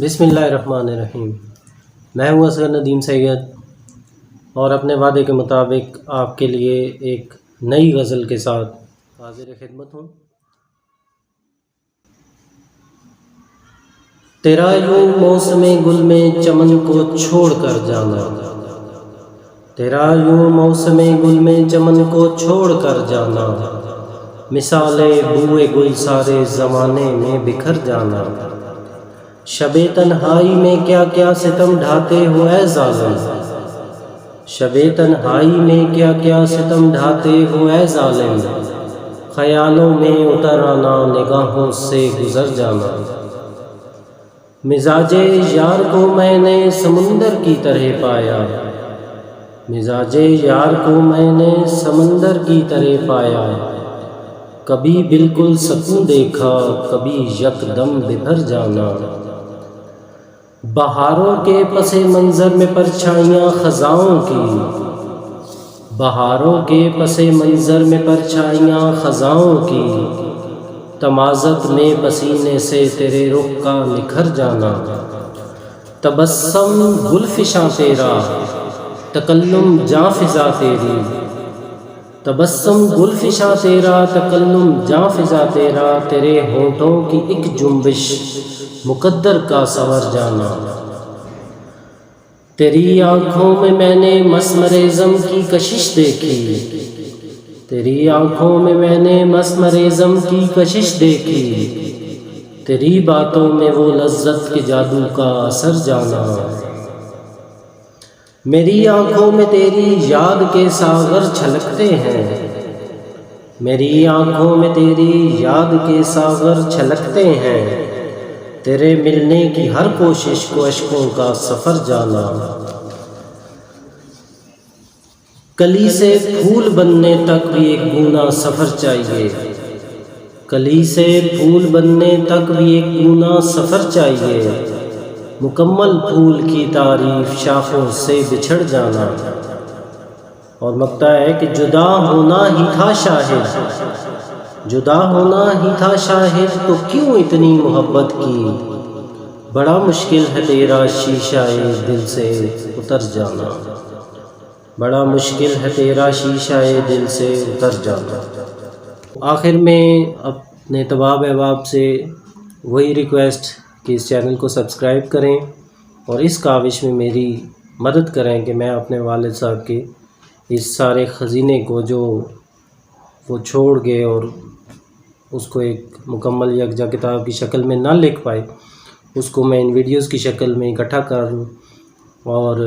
بسم اللہ الرحمن الرحیم۔ میں ہوں اصغر ندیم سید اور اپنے وعدے کے مطابق آپ کے لیے ایک نئی غزل کے ساتھ حاضر خدمت ہوں۔ تیرا یوں موسم گل میں چمن کو چھوڑ کر جانا، تیرا یوں موسم گل میں چمن کو چھوڑ کر جانا، مثالے بوئے گل سارے زمانے میں بکھر جانا، شب تنہائی میں کیا کیا ستم ڈھاتے ہو اے ظالم، شب تنہائی میں کیا کیا ستم ڈھاتے ہو اے ظالم، خیالوں میں اتر آنا نگاہوں سے گزر جانا، مزاج یار کو میں نے سمندر کی طرح پایا، مزاج یار کو میں نے سمندر کی طرح پایا، کبھی بالکل سکون دیکھا کبھی یکدم ببھر جانا، بہاروں کے پس منظر میں پرچھائیاں خزاؤں کی، بہاروں کے پس منظر میں پرچھائیاں خزاؤں کی، تمازت میں پسینے سے تیرے رخ کا نکھر جانا، تبسم گل فشاں تیرا تکلم جاں فضا تیری، تبسم گل فشاں تیرا تکلم جاں فضا تیرا، تیرے ہونٹوں کی ایک جنبش مقدر کا سنور جانا، تیری آنکھوں میں نے مسمر زم کی کشش دیکھی، تیری آنکھوں میں نے مسمر زم کی کشش دیکھی، تیری باتوں میں وہ لذت کے جادو کا اثر جانا، میری آنکھوں میں تیری یاد کے ساغر چھلکتے ہیں، میری آنکھوں میں تیری یاد کے ساغر چھلکتے ہیں، تیرے ملنے کی ہر کوشش کو اشکوں کا سفر جانا، کلی سے پھول بننے تک بھی ایک گونا سفر چاہیے، کلی سے پھول بننے تک بھی ایک گونا سفر چاہیے، مکمل پھول کی تعریف شاخوں سے بچھڑ جانا، اور مقطع ہے کہ جدا ہونا ہی تھا شاہد، جدا ہونا ہی تھا شاہد تو کیوں اتنی محبت کی، بڑا مشکل ہے تیرا شیشہ دل سے اتر جانا، بڑا مشکل ہے تیرا شیشہ دل سے اتر جانا۔ آخر میں اپنے طباب احباب سے وہی ریکویسٹ کہ اس چینل کو سبسکرائب کریں اور اس کاوش میں میری مدد کریں کہ میں اپنے والد صاحب کے اس سارے خزینے کو جو وہ چھوڑ گئے اور اس کو ایک مکمل یکجا کتاب کی شکل میں نہ لکھ پائے، اس کو میں ان ویڈیوز کی شکل میں اکٹھا کروں اور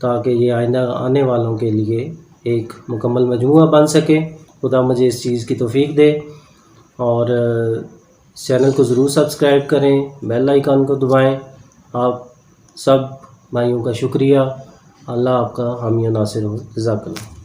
تاکہ یہ آئندہ آنے والوں کے لیے ایک مکمل مجموعہ بن سکے۔ خدا مجھے اس چیز کی توفیق دے، اور چینل کو ضرور سبسکرائب کریں، بیل آئیکن کو دبائیں۔ آپ سب بھائیوں کا شکریہ، اللہ آپ کا حامی و ناصر ہو، جزاک اللہ۔